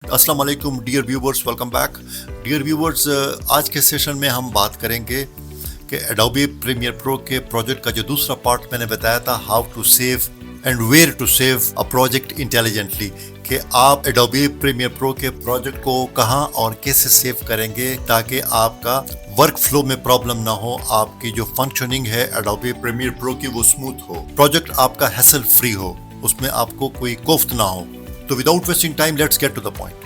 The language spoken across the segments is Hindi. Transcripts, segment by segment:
अस्सलाम वालेकुम dear viewers, welcome back. Dear viewers, आज के सेशन में हम बात करेंगे कि एडोबी प्रीमियर प्रो के प्रोजेक्ट का जो दूसरा पार्ट मैंने बताया था, how to save and where to save a project intelligently, कि आप एडोबी प्रीमियर प्रो के प्रोजेक्ट को कहां और कैसे सेव करेंगे ताकि आपका वर्क फ्लो में प्रॉब्लम ना हो, आपकी जो फंक्शनिंग है एडोबी प्रीमियर प्रो की वो स्मूथ हो, प्रोजेक्ट आपका हैसल फ्री हो, उसमें आपको कोई कोफ्त ना हो। तो without wasting time, let's get to the point.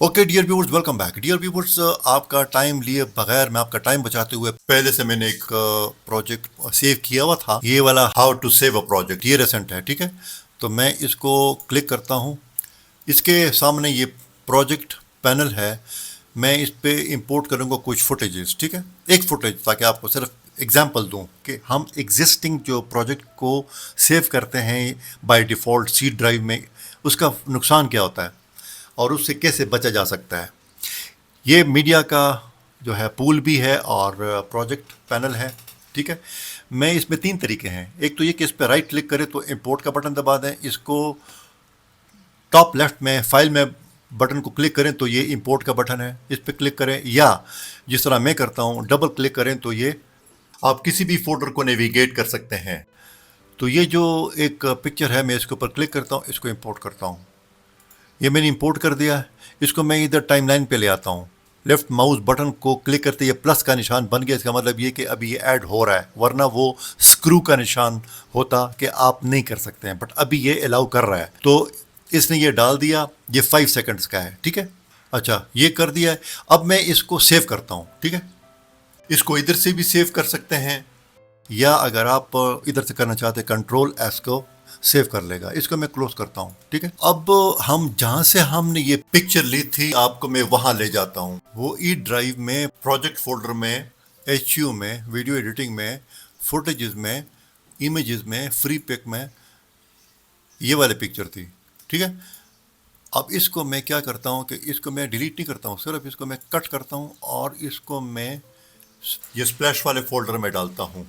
Okay dear viewers, welcome back. Dear viewers, आपका टाइम लिए बगैर, मैं आपका टाइम बचाते हुए, पहले से मैंने एक प्रोजेक्ट सेव किया हुआ था, ये वाला how to save a project, ये रिसेंट है, ठीक है। तो मैं इसको क्लिक करता हूँ, इसके सामने ये प्रोजेक्ट पैनल है। मैं इस पे इंपोर्ट करूँगा कुछ फुटेजेस, ठीक है, एक फुटेज, ताकि आपको सिर्फ एग्जांपल दूं कि हम एग्जिस्टिंग जो प्रोजेक्ट को सेव करते हैं बाय डिफ़ॉल्ट सी ड्राइव में, उसका नुकसान क्या होता है और उससे कैसे बचा जा सकता है। ये मीडिया का जो है पूल भी है और प्रोजेक्ट पैनल है, ठीक है। मैं इसमें तीन तरीके हैं। एक तो ये कि इस पर राइट क्लिक करें तो इंपोर्ट का बटन दबा दें, इसको टॉप लेफ्ट में फाइल में बटन को क्लिक करें तो ये इंपोर्ट का बटन है, इस पर क्लिक करें, या जिस तरह मैं करता हूँ डबल क्लिक करें तो ये आप किसी भी फोल्डर को नेविगेट कर सकते हैं। तो ये जो एक पिक्चर है, मैं इसके ऊपर क्लिक करता हूँ, इसको इंपोर्ट करता हूँ, ये मैंने इंपोर्ट कर दिया। इसको मैं इधर टाइमलाइन पे ले आता हूँ, लेफ्ट माउस बटन को क्लिक करते ये प्लस का निशान बन गया। इसका मतलब ये कि अभी ये ऐड हो रहा है, वरना वो स्क्रू का निशान होता कि आप नहीं कर सकते हैं, बट अभी ये अलाउ कर रहा है। तो इसने ये डाल दिया, ये 5 सेकंड्स का है, ठीक है। अच्छा, ये कर दिया है। अब मैं इसको सेव करता हूँ, ठीक है। इसको इधर से भी सेव कर सकते हैं, या अगर आप इधर से करना चाहते हैं कंट्रोल एस को सेव कर लेगा। इसको मैं क्लोज करता हूँ, ठीक है। अब हम जहां से हमने ये पिक्चर ली थी, आपको मैं वहां ले जाता हूँ, वो ई ड्राइव में, प्रोजेक्ट फोल्डर में, HU में, वीडियो एडिटिंग में, फुटेजेस में, इमेजेस में, फ्री पिक में, ये वाली पिक्चर थी, ठीक है। अब इसको मैं क्या करता हूँ कि इसको मैं डिलीट नहीं करता हूँ, सिर्फ इसको मैं कट करता हूँ और इसको मैं ये स्प्लैश वाले फोल्डर में डालता हूँ।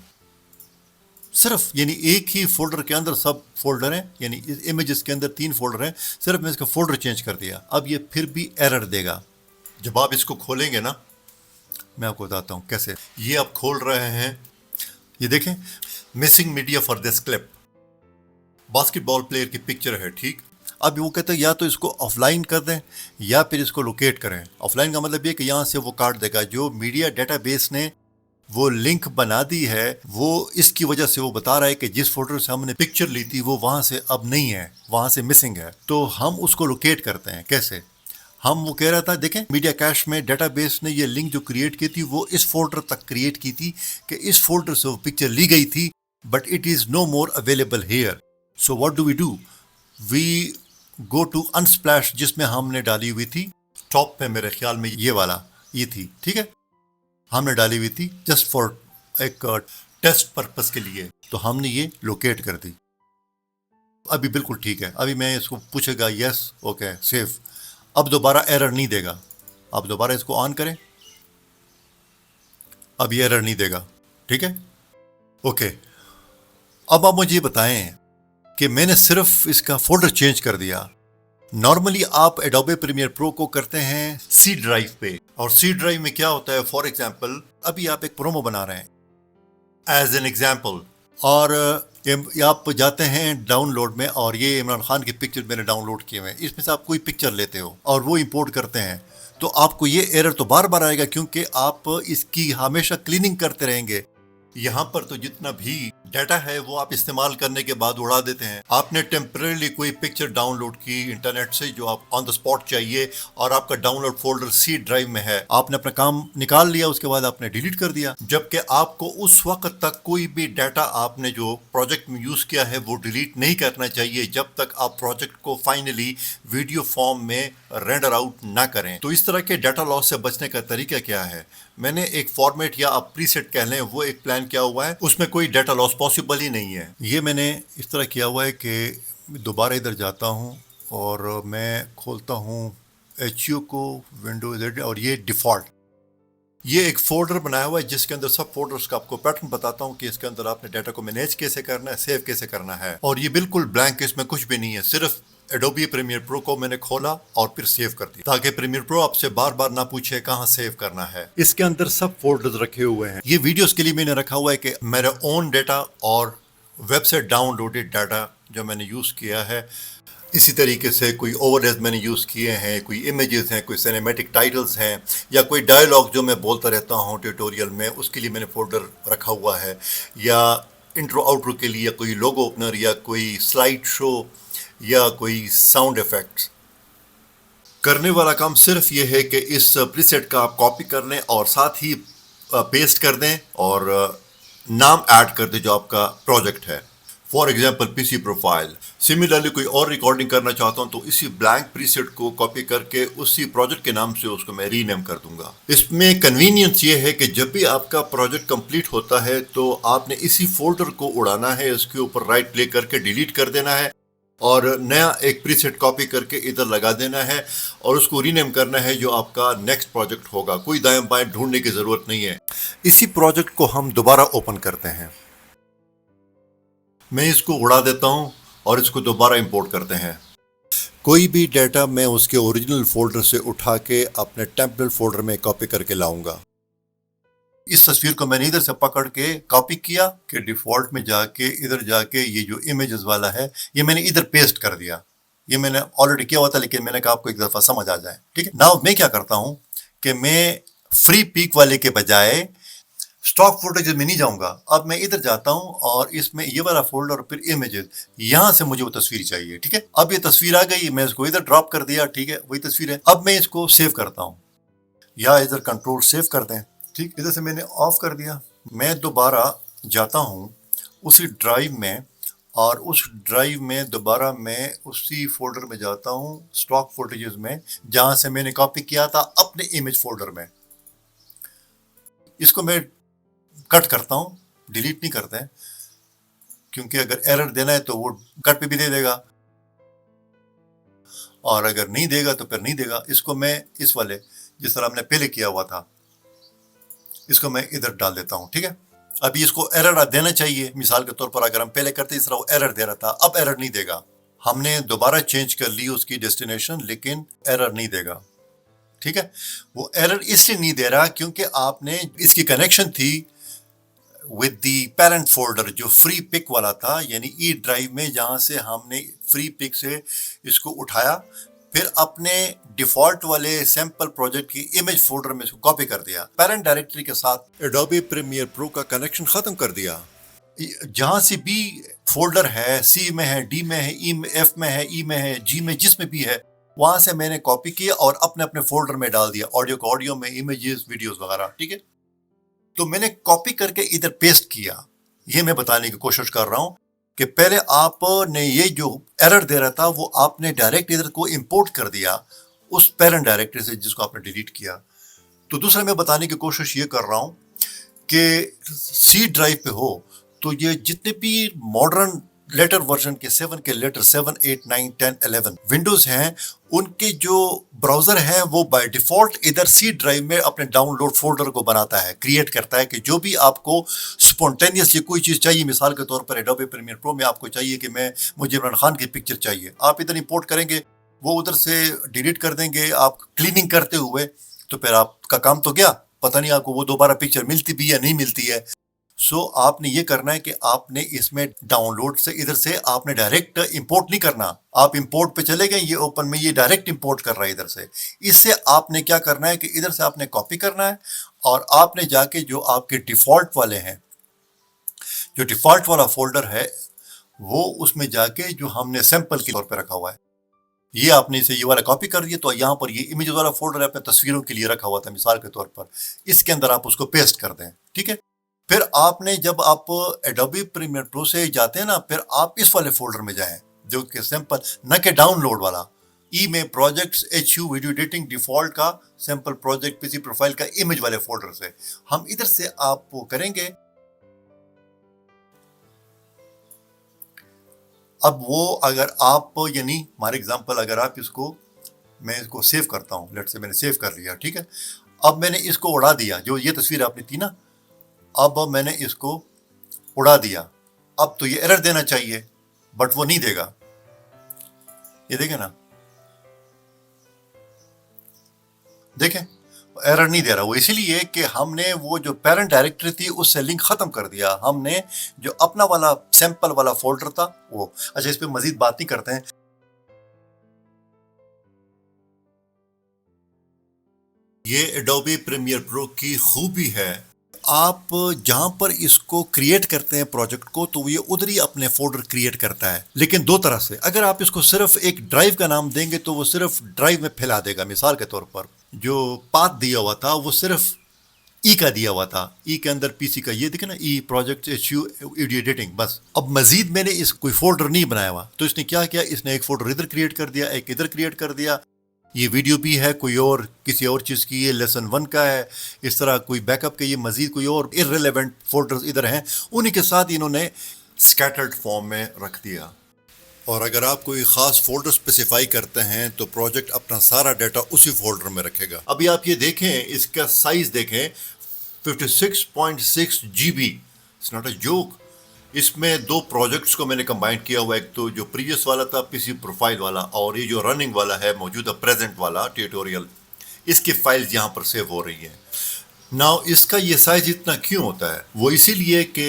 सिर्फ यानी एक ही फोल्डर के अंदर सब फोल्डर हैं, यानी इस इमेजेस के अंदर 3 फोल्डर हैं, सिर्फ मैं इसका फोल्डर चेंज कर दिया। अब ये फिर भी एरर देगा। जब आप इसको खोलेंगे ना, मैं आपको बताता हूँ कैसे। ये आप खोल रहे हैं, ये देखें, missing media for this clip, basketball player की पिक्चर है, ठीक। अब वो कहते हैं या तो इसको ऑफलाइन कर दें या फिर इसको लोकेट करें। ऑफलाइन का मतलब ये कि यहाँ से वो काट देगा, जो मीडिया डेटाबेस ने वो लिंक बना दी है, वो इसकी वजह से वो बता रहा है कि जिस फोल्डर से हमने पिक्चर ली थी वो वहां से अब नहीं है, वहां से मिसिंग है। तो हम उसको लोकेट करते हैं कैसे। हम वो कह रहा था, देखें, मीडिया कैश में डेटाबेस ने ये लिंक जो क्रिएट की थी वो इस फोल्डर तक क्रिएट की थी कि इस फोल्डर से वो पिक्चर ली गई थी, but it is no more available here. So what do we go to Unsplash, जिसमें हमने डाली हुई थी टॉप पे, मेरे ख्याल में ये वाला ये थी, ठीक है, हमने डाली हुई थी जस्ट फॉर एक टेस्ट पर्पस के लिए। तो हमने ये लोकेट कर दी। अभी बिल्कुल ठीक है। अभी मैं इसको पूछेगा यस, ओके, सेव। अब दोबारा एरर नहीं देगा। अब दोबारा इसको ऑन करें, अब ये एरर नहीं देगा, ठीक है, ओके। अब आप मुझे बताएं कि मैंने सिर्फ इसका फोल्डर चेंज कर दिया। नॉर्मली आप एडोबे प्रीमियर प्रो को करते हैं सी ड्राइव पे, और सी ड्राइव में क्या होता है, फॉर एग्जांपल अभी आप एक प्रोमो बना रहे हैं एज एन एग्जांपल, और आप जाते हैं डाउनलोड में, और ये इमरान खान की पिक्चर मैंने डाउनलोड किए हुए हैं, इसमें से आप कोई पिक्चर लेते हो और वो इंपोर्ट करते हैं, तो आपको ये एरर तो बार बार आएगा, क्योंकि आप इसकी हमेशा क्लीनिंग करते रहेंगे। यहाँ पर तो जितना भी डाटा है वो आप इस्तेमाल करने के बाद उड़ा देते हैं। आपने टेम्परेली कोई पिक्चर डाउनलोड की इंटरनेट से जो आप ऑन द स्पॉट चाहिए, और आपका डाउनलोड फोल्डर सी ड्राइव में है, आपने अपना काम निकाल लिया, उसके बाद आपने डिलीट कर दिया, जबकि आपको उस वक्त तक कोई भी डाटा आपने जो प्रोजेक्ट में यूज किया है वो डिलीट नहीं करना चाहिए, जब तक आप प्रोजेक्ट को फाइनली वीडियो फॉर्म में रेंडर आउट ना करें। तो इस तरह के डाटा लॉस से बचने का तरीका क्या है, मैंने एक फॉर्मेट या आप प्रीसेट कह लें, वो एक प्लान किया हुआ है, उसमें कोई डाटा लॉस पॉसिबल ही नहीं है। ये मैंने इस तरह किया हुआ है कि दोबारा इधर जाता हूँ और मैं खोलता हूँ HU को, विंडोज, और ये डिफ़ॉल्ट, ये एक फोल्डर बनाया हुआ है जिसके अंदर सब फोल्डर्स का आपको पैटर्न बताता हूँ कि इसके अंदर आपने डाटा को मैनेज कैसे करना है, सेव कैसे करना है। और ये बिल्कुल ब्लैंक, इसमें कुछ भी नहीं है, सिर्फ एडोबी प्रीमियर प्रो को मैंने खोला और फिर सेव कर दिया ताकि प्रीमियर प्रो आपसे बार बार ना पूछे कहाँ सेव करना है। इसके अंदर सब फोल्डर्स रखे हुए हैं। ये वीडियोस के लिए मैंने रखा हुआ है कि मेरा ओन डाटा और वेबसाइट डाउनलोडेड डाटा जो मैंने यूज किया है, इसी तरीके से कोई ओवरलेज मैंने यूज़ किए हैं, कोई इमेजेस हैं, कोई सिनेमैटिक टाइटल्स हैं, या कोई डायलॉग जो मैं बोलता रहता हूँ ट्यूटोरियल में, उसके लिए मैंने फोल्डर रखा हुआ है, या इंट्रो आउट्रो के लिए कोई लोगो ओपनर, या कोई स्लाइड शो, या कोई साउंड इफेक्ट्स। करने वाला काम सिर्फ ये है कि इस प्रीसेट का आप कॉपी कर लें और साथ ही पेस्ट कर दें और नाम ऐड कर दें जो आपका प्रोजेक्ट है। For example PC profile. Similarly कोई और रिकॉर्डिंग करना चाहता हूं तो इसी ब्लैंक प्रीसेट को कॉपी करके उसी प्रोजेक्ट के नाम से उसको मैं रीनेम कर दूंगा। इसमें कन्वीनियंस ये है कि जब भी आपका प्रोजेक्ट कंप्लीट होता है तो आपने इसी फोल्डर को उड़ाना है, इसके ऊपर राइट क्लिक करके डिलीट कर देना है और नया एक प्रीसेट कॉपी करके इधर लगा देना है और उसको रीनेम करना है जो आपका नेक्स्ट प्रोजेक्ट होगा। कोई दाएं बाएं ढूंढने की जरूरत नहीं है। इसी प्रोजेक्ट को हम दोबारा ओपन करते हैं। मैं इसको उड़ा देता हूं और इसको दोबारा इंपोर्ट करते हैं। कोई भी डाटा मैं उसके ओरिजिनल फोल्डर से उठा के अपने टेम्पलेट फोल्डर में कॉपी करके लाऊंगा। इस तस्वीर को मैंने इधर से पकड़ के कॉपी किया कि डिफॉल्ट में जाके इधर जाके ये जो इमेजेस वाला है ये मैंने इधर पेस्ट कर दिया। ये मैंने ऑलरेडी किया हुआ था लेकिन मैंने कहा आपको एक दफा समझ आ जाए। ठीक है, नाउ मैं क्या करता हूं कि मैं फ्री पीक वाले के बजाय स्टॉक फुटेज में नहीं जाऊंगा। अब मैं इधर जाता हूं और इसमें ये वाला फोल्डर और फिर इमेजेस, यहां से मुझे वो तस्वीर चाहिए। ठीक है, अब ये तस्वीर आ गई, मैं इसको इधर ड्रॉप कर दिया। ठीक है, वही तस्वीर है। अब मैं इसको सेव करता हूं या इधर कंट्रोल सेव कर दें। ठीक, इधर से मैंने ऑफ कर दिया। मैं दोबारा जाता हूं उसी ड्राइव में और उस ड्राइव में दोबारा मैं उसी फोल्डर में जाता हूं, स्टॉक फुटेजेस में, जहां से मैंने कॉपी किया था अपने इमेज फोल्डर में। इसको मैं कट करता हूं, डिलीट नहीं करते हैं क्योंकि अगर एरर देना है तो वो कट पे भी दे देगा और अगर नहीं देगा तो फिर नहीं देगा। इसको मैं इस वाले जिस तरह हमने पहले किया हुआ था इसको मैं इधर डाल देता हूं। ठीक है, अभी इसको एरर देना चाहिए। मिसाल के तौर पर अगर हम पहले करते इस तरह वो एरर दे रहा था, अब एरर नहीं देगा। हमने दोबारा चेंज कर ली उसकी डेस्टिनेशन लेकिन एरर नहीं देगा। ठीक है, वो एरर इसलिए नहीं दे रहा क्योंकि आपने इसकी कनेक्शन थी विद दी पेरेंट फोल्डर जो फ्री पिक वाला था, यानी ई ड्राइव में, जहां से हमने फ्री पिक से इसको उठाया फिर अपने डिफॉल्ट वाले सैंपल प्रोजेक्ट की इमेज फोल्डर में इसको कॉपी कर दिया। पेरेंट डायरेक्टरी के साथ एडोबी प्रीमियर प्रो का कनेक्शन खत्म कर दिया। जहां से भी फोल्डर है, सी में है, डी में है, ई में, एफ में है, ई में है, जी में, जिसमें भी है, वहां से मैंने कॉपी किया और अपने अपने फोल्डर में डाल दिया। ऑडियो को ऑडियो में, इमेजेस, वीडियोस वगैरह। ठीक है, तो मैंने कॉपी करके इधर पेस्ट किया। ये मैं बताने की कोशिश कर रहा हूं कि पहले आपने ये जो एरर दे रहा था वो आपने डायरेक्ट इधर को इंपोर्ट कर दिया उस पेरेंट डायरेक्टरी से जिसको आपने डिलीट किया। तो दूसरा मैं बताने की कोशिश ये कर रहा हूं कि सी ड्राइव पे हो तो ये जितने भी मॉडर्न लेटर वर्जन के 7 के लेटर 7, 8, 9, 10, 11 विंडोज हैं, उनके जो ब्राउजर है वो बाय डिफॉल्ट इधर सी ड्राइव में अपने डाउनलोड फोल्डर को बनाता है, क्रिएट करता है कि जो भी आपको स्पॉन्टेनियसली कोई चीज चाहिए। मिसाल के तौर पर एडोबी प्रीमियर प्रो में आपको चाहिए कि मुझे इमरान खान की पिक्चर चाहिए, आप इधर इंपोर्ट करेंगे, वो उधर से डिलीट कर देंगे आप क्लीनिंग करते हुए, तो फिर आपका काम तो गया। पता नहीं आपको वो दोबारा पिक्चर मिलती भी या नहीं मिलती है। सो आपने ये करना है कि आपने इसमें डाउनलोड से इधर से आपने डायरेक्ट इंपोर्ट नहीं करना। आप इंपोर्ट पे चले गए, ये ओपन में ये डायरेक्ट इंपोर्ट कर रहा है इधर से। इससे आपने क्या करना है कि इधर से आपने कॉपी करना है और आपने जाके जो आपके डिफॉल्ट वाले हैं, जो डिफॉल्ट वाला फोल्डर है वो उसमें जाके जो हमने सैंपल के तौर पर रखा हुआ है, ये आपने इसे ये वाला कॉपी कर दिया। तो यहाँ पर ये इमेज वाला फोल्डर है अपने तस्वीरों के लिए रखा हुआ था मिसाल के तौर पर, इसके अंदर आप उसको पेस्ट कर दें। ठीक है, फिर आपने जब आप एडोबी प्रीमियर प्रो से जाते हैं ना, फिर आप इस वाले फोल्डर में जाएं जो कि सैंपल, न कि डाउनलोड वाला। ई में projects, H U video editing default का सैंपल प्रोजेक्ट पीसी प्रोफाइल का इमेज वाले फोल्डर से हम इधर से आप वो करेंगे। अब वो अगर आप, यानी हमारे एग्जांपल, अगर आप इसको, मैं इसको सेव करता हूं, लेट्स से मैंने सेव कर लिया। ठीक है, अब मैंने इसको उड़ा दिया, जो ये तस्वीर आपने थी ना, अब मैंने इसको उड़ा दिया। अब तो ये एरर देना चाहिए, बट वो नहीं देगा। ये देखें ना, देखें एरर नहीं दे रहा। वो इसीलिए कि हमने वो जो पेरेंट डायरेक्टरी थी उससे लिंक खत्म कर दिया। हमने जो अपना वाला सैंपल वाला फोल्डर था वो। अच्छा, इस पे मजीद बात नहीं करते हैं। ये एडोबी प्रीमियर प्रो की खूबी है, आप जहां पर इसको क्रिएट करते हैं प्रोजेक्ट को, तो ये उधर ही अपने फोल्डर क्रिएट करता है, लेकिन दो तरह से। अगर आप इसको सिर्फ एक ड्राइव का नाम देंगे तो वो सिर्फ ड्राइव में फैला देगा। मिसाल के तौर पर जो पाथ दिया हुआ था वो सिर्फ ई का दिया हुआ था, ई के अंदर पीसी का ये दिखे ना, ई प्रोजेक्ट HU वीडियो एडिटिंग, बस। अब मजीद मैंने इस कोई फोल्डर नहीं बनाया हुआ, तो इसने क्या किया, इसने एक फोल्डर इधर क्रिएट कर दिया, एक इधर क्रिएट कर दिया। ये वीडियो भी है कोई और किसी और चीज़ की, ये लेसन 1 का है, इस तरह कोई बैकअप के, ये मजीद कोई और इररिलेवेंट फोल्डर्स इधर हैं, उन्हीं के साथ इन्होंने स्कैटर्ड फॉर्म में रख दिया। और अगर आप कोई ख़ास फोल्डर स्पेसिफाई करते हैं तो प्रोजेक्ट अपना सारा डाटा उसी फोल्डर में रखेगा। अभी आप ये देखें, इसका साइज देखें, 56.6 GB। It's not a joke. इसमें दो प्रोजेक्ट्स को मैंने कंबाइन किया हुआ, एक तो जो प्रीवियस वाला था पीसी प्रोफाइल वाला, और ये जो रनिंग वाला है मौजूदा प्रेजेंट वाला ट्यूटोरियल, इसकी फाइल्स यहाँ पर सेव हो रही हैं। नाउ इसका ये साइज इतना क्यों होता है, वो इसीलिए कि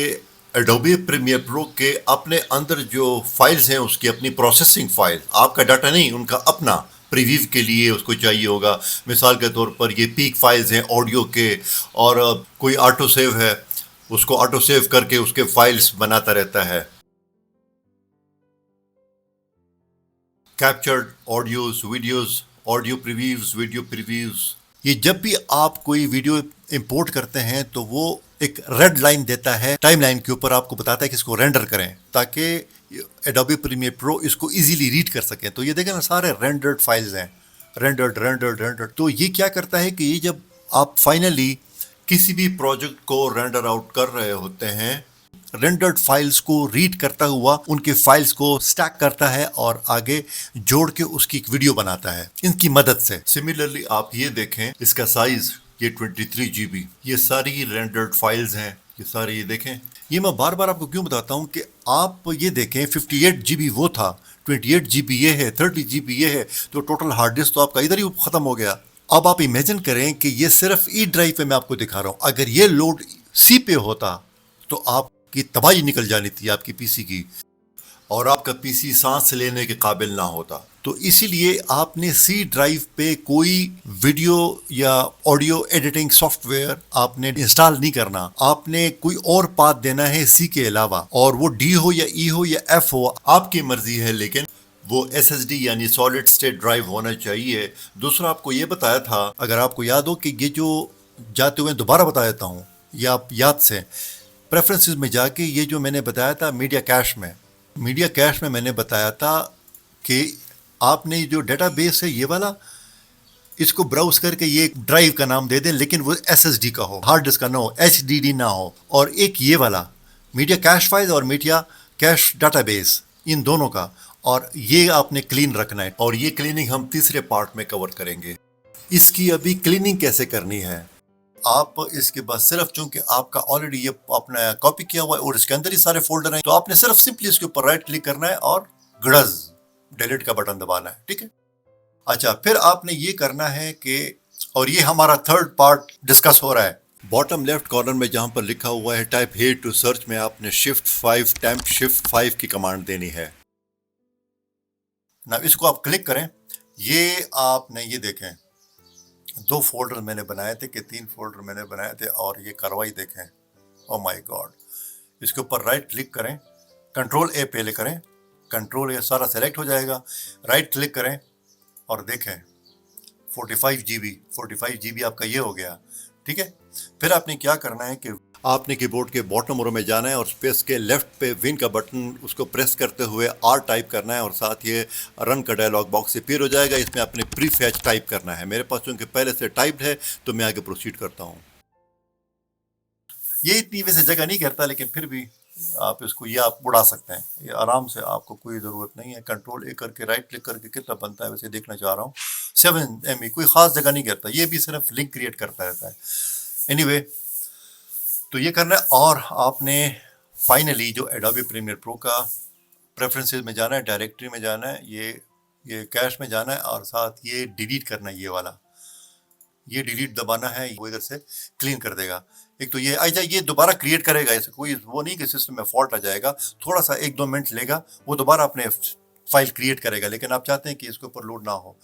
एडोबी प्रीमियर प्रो के अपने अंदर जो फाइल्स हैं उसकी अपनी प्रोसेसिंग फाइल, आपका डाटा नहीं, उनका अपना प्रीव्यू के लिए उसको चाहिए होगा। मिसाल के तौर पर ये पीक फाइल्स हैं ऑडियो के, और कोई ऑटो सेव है, उसको ऑटो सेव करके उसके फाइल्स बनाता रहता है। Captured audios, videos, audio previews, video previews. ये जब भी आप कोई वीडियो इंपोर्ट करते हैं तो वो एक रेड लाइन देता है टाइमलाइन के ऊपर, आपको बताता है कि इसको रेंडर करें ताकि एडोबी प्रीमियर प्रो इसको इजीली रीड कर सके। तो ये देखें ना, सारे रेंडर्ड फाइल्स हैं, रेंडर्ड रेंडर्ड रेंडर्ड। तो ये क्या करता है कि ये जब आप फाइनली किसी भी प्रोजेक्ट को रेंडर आउट कर रहे होते हैं, रेंडर्ड फाइल्स को रीड करता हुआ उनके फाइल्स को स्टैक करता है और आगे जोड़ के उसकी एक वीडियो बनाता है इनकी मदद से। सिमिलरली आप ये देखें, इसका साइज ये 23 GB, ये सारी रेंडर्ड फाइल्स हैं, ये सारी, ये देखें। ये मैं बार बार आपको क्यों बताता हूं कि आप ये देखें 58 GB वो था, 28 GB ये है, 30 GB ये है, तो टोटल हार्ड डिस्क तो आपका इधर ही खत्म हो गया। अब आप इमेजिन करें कि ये सिर्फ ई ड्राइव पे मैं आपको दिखा रहा हूं, अगर ये लोड सी पे होता तो आपकी तबाही निकल जानी थी आपकी पीसी की, और आपका पीसी सांस लेने के काबिल ना होता। तो इसीलिए आपने सी ड्राइव पे कोई वीडियो या ऑडियो एडिटिंग सॉफ्टवेयर आपने इंस्टॉल नहीं करना, आपने कोई और पाथ देना है सी के अलावा, और वो डी हो या ई हो या एफ हो, आपकी मर्जी है, लेकिन वो SSD यानी सॉलिड स्टेट ड्राइव होना चाहिए। दूसरा आपको ये बताया था, अगर आपको याद हो, कि ये जो जाते हुए दोबारा बता देता हूँ, या आप याद से प्रेफरेंसेस में जाके, ये जो मैंने बताया था मीडिया कैश में मैंने बताया था कि आपने जो डेटाबेस है ये वाला, इसको ब्राउज करके ये ड्राइव का नाम दे दें, लेकिन वो SSD का हो, हार्ड डिस्क का ना हो, HDD ना हो। और एक ये वाला मीडिया कैश फाइल और मीडिया कैश डाटाबेस, इन दोनों का, और ये आपने क्लीन रखना है। और ये क्लीनिंग हम तीसरे पार्ट में कवर करेंगे। इसकी अभी क्लीनिंग कैसे करनी है, आप इसके बाद सिर्फ, चूंकि आपका ऑलरेडी ये आपने कॉपी किया हुआ है और इसके अंदर ही सारे फोल्डर हैं, तो आपने सिर्फ सिंपली इसके ऊपर राइट क्लिक करना है और गड़ज डिलीट का बटन दबाना है, ठीक है। अच्छा, फिर आपने ये करना है कि, और ये हमारा थर्ड पार्ट डिस्कस हो रहा है, बॉटम लेफ्ट कॉर्नर में जहां पर लिखा हुआ है टाइप हियर टू सर्च में आपने shift 5 की कमांड देनी है ना। इसको आप क्लिक करें, ये आपने ये देखें, 2 फोल्डर मैंने बनाए थे कि 3 फोल्डर मैंने बनाए थे, और ये कार्रवाई देखें, ओ माय गॉड। इसके ऊपर राइट क्लिक करें, कंट्रोल ए पहले करें, कंट्रोल ए सारा सेलेक्ट हो जाएगा, राइट क्लिक करें और देखें 45 GB आपका ये हो गया, ठीक है। फिर आपने क्या करना है कि आपने कीबोर्ड के बॉटम रो में जाना है और स्पेस के लेफ्ट पे विन का बटन, उसको प्रेस करते हुए R टाइप करना है, और साथ ये रन का डायलॉग बॉक्स अपीयर हो जाएगा। इसमें आपने प्रीफैच टाइप करना है। मेरे पास चूंकि पहले से टाइप्ड है तो मैं आगे प्रोसीड करता हूँ। ये इतनी वैसे जगह नहीं करता, लेकिन फिर भी आप इसको ये आप उड़ा सकते हैं, ये आराम से, आपको कोई ज़रूरत नहीं है। कंट्रोल ए करके राइट क्लिक करके कितना बनता है वैसे देखना चाह रहा हूँ। 7 MB, कोई ख़ास जगह नहीं करता, ये भी सिर्फ लिंक क्रिएट करता रहता है। एनीवे, तो ये करना है। और आपने फाइनली जो एडोबी प्रीमियर प्रो का प्रेफरेंसेस में जाना है, डायरेक्टरी में जाना है, ये कैश में जाना है, और साथ ये डिलीट करना है, ये वाला, ये डिलीट दबाना है, वो इधर से क्लीन कर देगा। एक तो ये आ जाए, ये दोबारा क्रिएट करेगा, ऐसे कोई वो नहीं कि सिस्टम में फॉल्ट आ जाएगा, थोड़ा सा 1-2 मिनट लेगा, वो दोबारा अपने फाइल क्रिएट करेगा, लेकिन आप चाहते हैं कि इसके ऊपर लोड ना हो।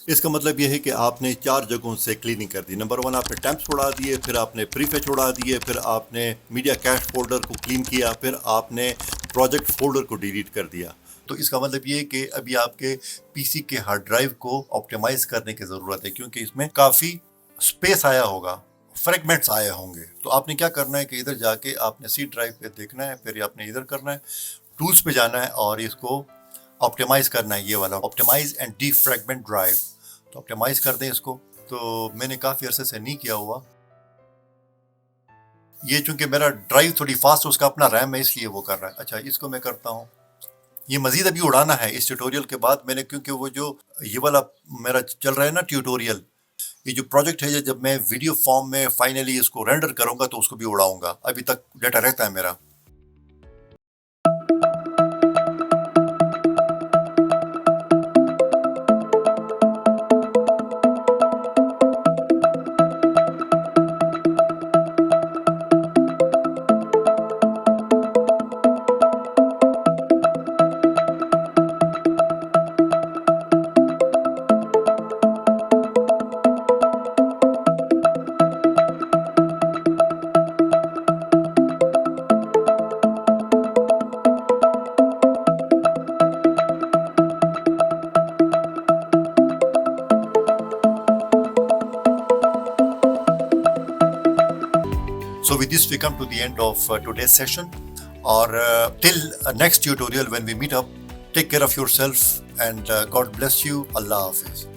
इसका मतलब यह है कि आपने 4 जगहों से क्लीनिंग कर दी। नंबर 1, आपने टैम्प्स उड़ा दिए, फिर आपने प्रीफेच उड़ा दिए, फिर आपने मीडिया कैश फोल्डर को क्लीन किया, फिर आपने प्रोजेक्ट फोल्डर को डिलीट कर दिया। तो इसका मतलब ये है कि अभी आपके पीसी के हार्ड ड्राइव को ऑप्टिमाइज करने की ज़रूरत है, क्योंकि इसमें काफ़ी स्पेस आया होगा, फ्रेगमेंट्स आए होंगे। तो आपने क्या करना है कि इधर जाके आपने सी ड्राइव पे देखना है, फिर आपने इधर करना है, टूल्स पे जाना है, और इसको ऑप्टिमाइज करना है, ये वाला ऑप्टिमाइज एंड डीफ्रैगमेंट ड्राइव। तो ऑप्टिमाइज कर दें इसको। तो मैंने काफ़ी अरसे से नहीं किया हुआ, ये चूंकि मेरा ड्राइव थोड़ी फास्ट, उसका अपना रैम है, इसलिए वो कर रहा है। अच्छा, इसको मैं करता हूँ। ये मजीद अभी उड़ाना है इस ट्यूटोरियल के बाद मैंने, क्योंकि वो जो ये वाला मेरा चल रहा है ना ट्यूटोरियल, ये जो प्रोजेक्ट है, जब मैं वीडियो फॉर्म में फाइनली इसको रेंडर करूंगा तो उसको भी उड़ाऊंगा। अभी तक डेटा रहता है मेरा। So with this we come to the end of today's session, or till next tutorial when we meet up, take care of yourself, and God bless you. Allah Hafiz.